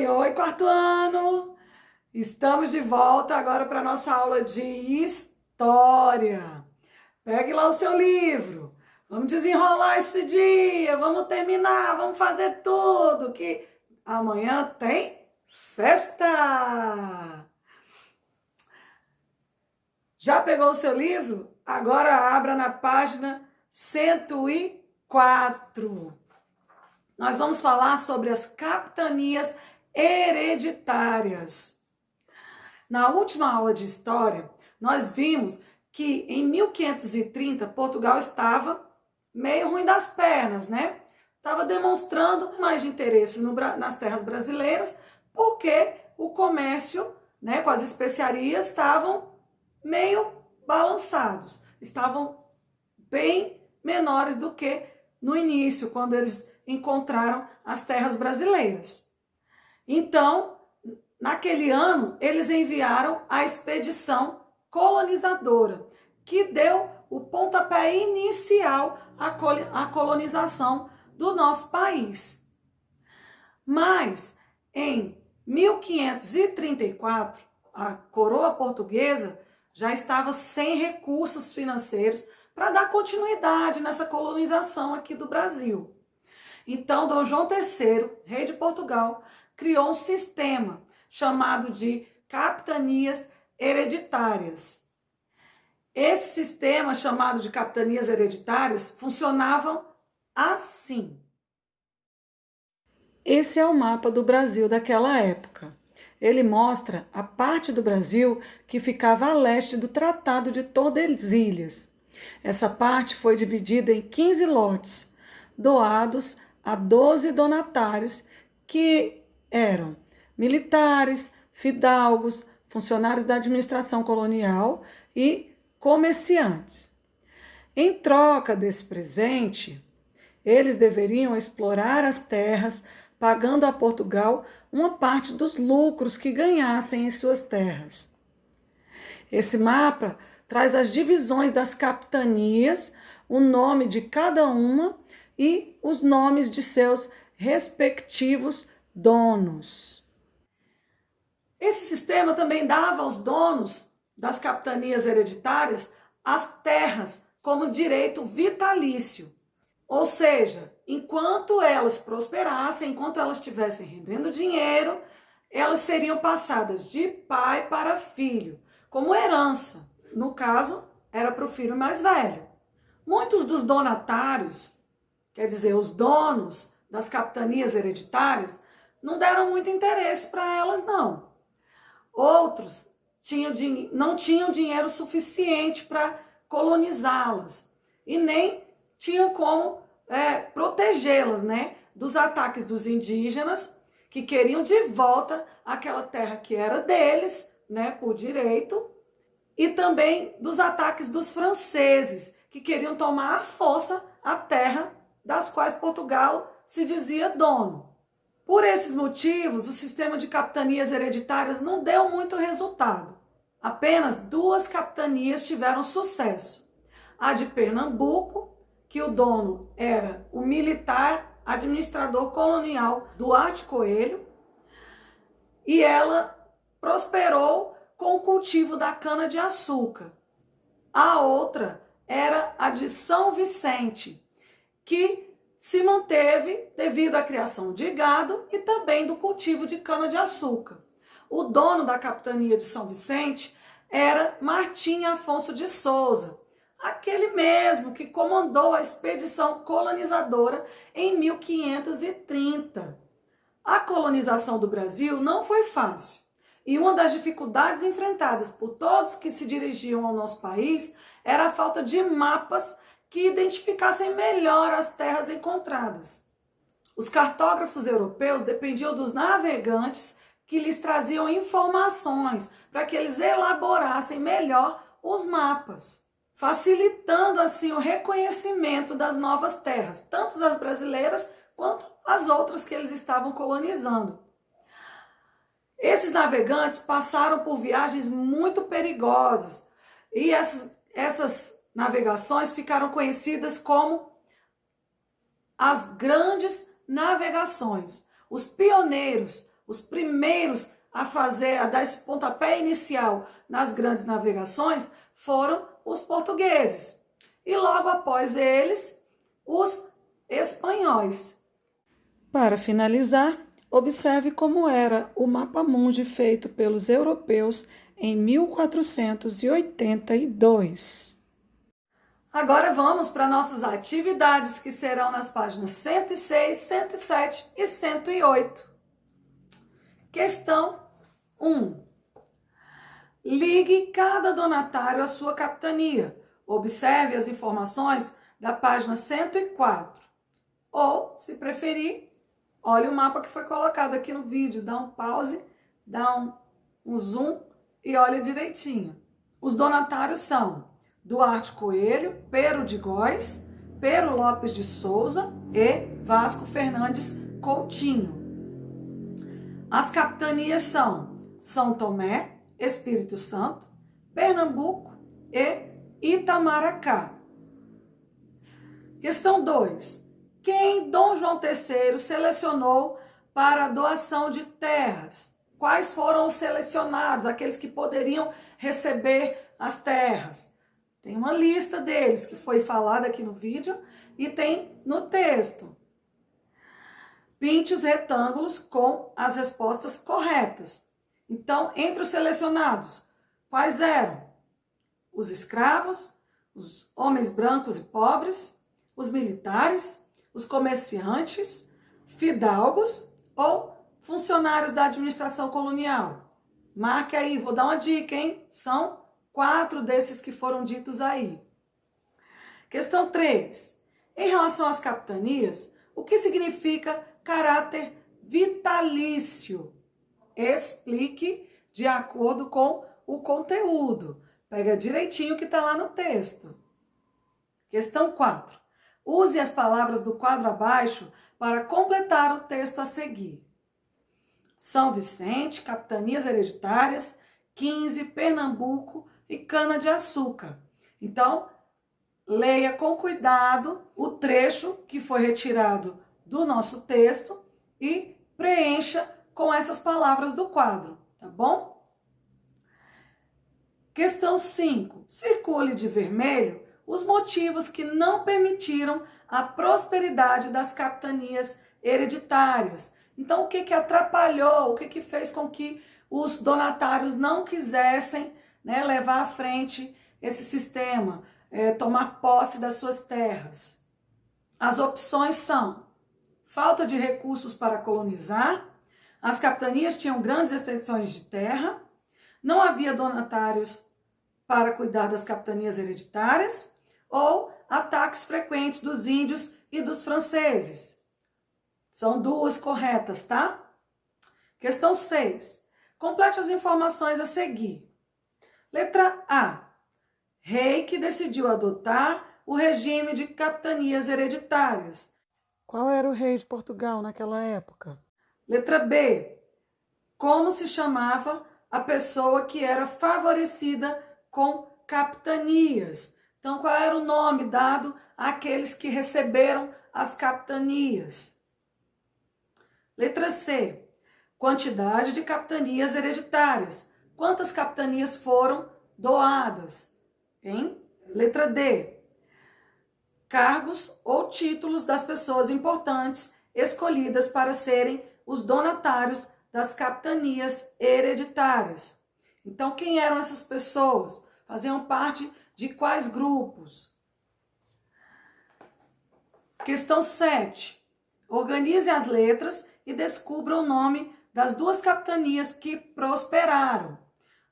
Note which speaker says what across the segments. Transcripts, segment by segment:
Speaker 1: Oi, quarto ano! Estamos de volta agora para a nossa aula de História. Pegue lá o seu livro. Vamos desenrolar esse dia, vamos terminar, vamos fazer tudo, que amanhã tem festa! Já pegou o seu livro? Agora abra na página 104. Nós vamos falar sobre as capitanias hereditárias. Na última aula de história, nós vimos que em 1530 Portugal estava meio ruim das pernas, né? Estava demonstrando mais de interesse nas terras brasileiras, porque o comércio, né, com as especiarias estavam meio balançados, estavam bem menores do que no início, quando eles encontraram as terras brasileiras. Então, naquele ano, eles enviaram a expedição colonizadora, que deu o pontapé inicial à colonização do nosso país. Mas, em 1534, a coroa portuguesa já estava sem recursos financeiros para dar continuidade nessa colonização aqui do Brasil. Então, Dom João III, rei de Portugal, criou um sistema chamado de capitanias hereditárias. Esse sistema, chamado de capitanias hereditárias, funcionavam assim. Esse é o mapa do Brasil daquela época. Ele mostra a parte do Brasil que ficava a leste do Tratado de Tordesilhas. Essa parte foi dividida em 15 lotes, doados a 12 donatários, que eram militares, fidalgos, funcionários da administração colonial e comerciantes. Em troca desse presente, eles deveriam explorar as terras, pagando a Portugal uma parte dos lucros que ganhassem em suas terras. Esse mapa traz as divisões das capitanias, o nome de cada uma e os nomes de seus respectivos donos. Esse sistema também dava aos donos das capitanias hereditárias as terras como direito vitalício. Ou seja, enquanto elas prosperassem, enquanto elas estivessem rendendo dinheiro, elas seriam passadas de pai para filho, como herança. No caso, era para o filho mais velho. Muitos dos donatários, quer dizer, os donos das capitanias hereditárias, não deram muito interesse para elas, não. Outros não tinham dinheiro suficiente para colonizá-las e nem tinham como protegê-las, né, dos ataques dos indígenas, que queriam de volta aquela terra que era deles, né, por direito, e também dos ataques dos franceses, que queriam tomar à força a terra das quais Portugal se dizia dono. Por esses motivos, o sistema de capitanias hereditárias não deu muito resultado. Apenas 2 capitanias tiveram sucesso. A de Pernambuco, que o dono era o militar administrador colonial Duarte Coelho, e ela prosperou com o cultivo da cana-de-açúcar. A outra era a de São Vicente, que se manteve devido à criação de gado e também do cultivo de cana-de-açúcar. O dono da capitania de São Vicente era Martim Afonso de Souza, aquele mesmo que comandou a expedição colonizadora em 1530. A colonização do Brasil não foi fácil, e uma das dificuldades enfrentadas por todos que se dirigiam ao nosso país era a falta de mapas que identificassem melhor as terras encontradas. Os cartógrafos europeus dependiam dos navegantes que lhes traziam informações para que eles elaborassem melhor os mapas, facilitando assim o reconhecimento das novas terras, tanto as brasileiras quanto as outras que eles estavam colonizando. Esses navegantes passaram por viagens muito perigosas e essas navegações ficaram conhecidas como as grandes navegações. Os pioneiros, os primeiros a dar esse pontapé inicial nas grandes navegações foram os portugueses. E logo após eles, os espanhóis. Para finalizar, observe como era o mapa-mundi feito pelos europeus em 1482. Agora vamos para nossas atividades que serão nas páginas 106, 107 e 108. Questão 1. Ligue cada donatário à sua capitania. Observe as informações da página 104. Ou, se preferir, olhe o mapa que foi colocado aqui no vídeo. Dá um pause, dá um zoom e olha direitinho. Os donatários são Duarte Coelho, Pero de Góes, Pero Lopes de Souza e Vasco Fernandes Coutinho. As capitanias são São Tomé, Espírito Santo, Pernambuco e Itamaracá. Questão 2. Quem Dom João III selecionou para a doação de terras? Quais foram os selecionados, aqueles que poderiam receber as terras? Tem uma lista deles que foi falada aqui no vídeo e tem no texto. Pinte os retângulos com as respostas corretas. Então, entre os selecionados, quais eram? Os escravos, os homens brancos e pobres, os militares, os comerciantes, fidalgos ou funcionários da administração colonial. Marque aí, vou dar uma dica, hein? São 4 desses que foram ditos aí. Questão 3. Em relação às capitanias, o que significa caráter vitalício? Explique de acordo com o conteúdo. Pega direitinho o que está lá no texto. Questão 4. Use as palavras do quadro abaixo para completar o texto a seguir. São Vicente, capitanias hereditárias, 15, Pernambuco e cana-de-açúcar. Então, leia com cuidado o trecho que foi retirado do nosso texto e preencha com essas palavras do quadro, tá bom? Questão 5. Circule de vermelho os motivos que não permitiram a prosperidade das capitanias hereditárias. Então, o que atrapalhou, o que fez com que os donatários não quisessem, levar à frente esse sistema, tomar posse das suas terras? As opções são: falta de recursos para colonizar, as capitanias tinham grandes extensões de terra, não havia donatários para cuidar das capitanias hereditárias, ou ataques frequentes dos índios e dos franceses. São 2 corretas, tá? Questão 6. Complete as informações a seguir. Letra A. Rei que decidiu adotar o regime de capitanias hereditárias. Qual era o rei de Portugal naquela época? Letra B. Como se chamava a pessoa que era favorecida com capitanias? Então, qual era o nome dado àqueles que receberam as capitanias? Letra C. Quantidade de capitanias hereditárias. Quantas capitanias foram doadas? Hein? Letra D. Cargos ou títulos das pessoas importantes escolhidas para serem os donatários das capitanias hereditárias. Então, quem eram essas pessoas? Faziam parte de quais grupos? Questão 7. Organize as letras e descubra o nome das 2 capitanias que prosperaram.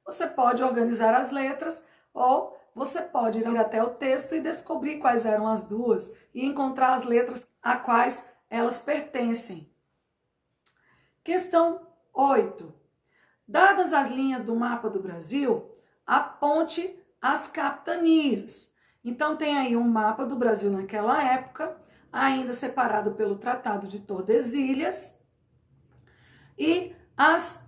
Speaker 1: Você pode organizar as letras ou você pode ir até o texto e descobrir quais eram as 2 e encontrar as letras a quais elas pertencem. Questão 8. Dadas as linhas do mapa do Brasil, aponte as capitanias. Então, tem aí um mapa do Brasil naquela época, ainda separado pelo Tratado de Tordesilhas, e as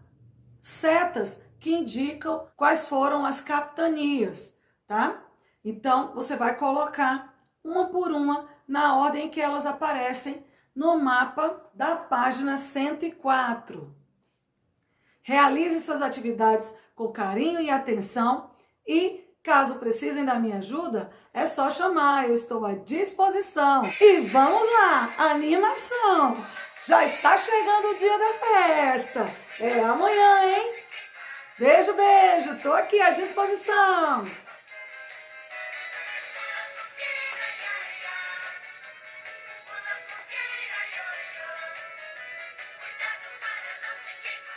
Speaker 1: setas que indicam quais foram as capitanias, tá? Então, você vai colocar uma por uma na ordem que elas aparecem no mapa da página 104. Realize suas atividades com carinho e atenção e, caso precisem da minha ajuda, é só chamar, eu estou à disposição. E vamos lá, animação! Já está chegando o dia da festa. É amanhã, hein? Beijo, beijo, tô aqui à disposição.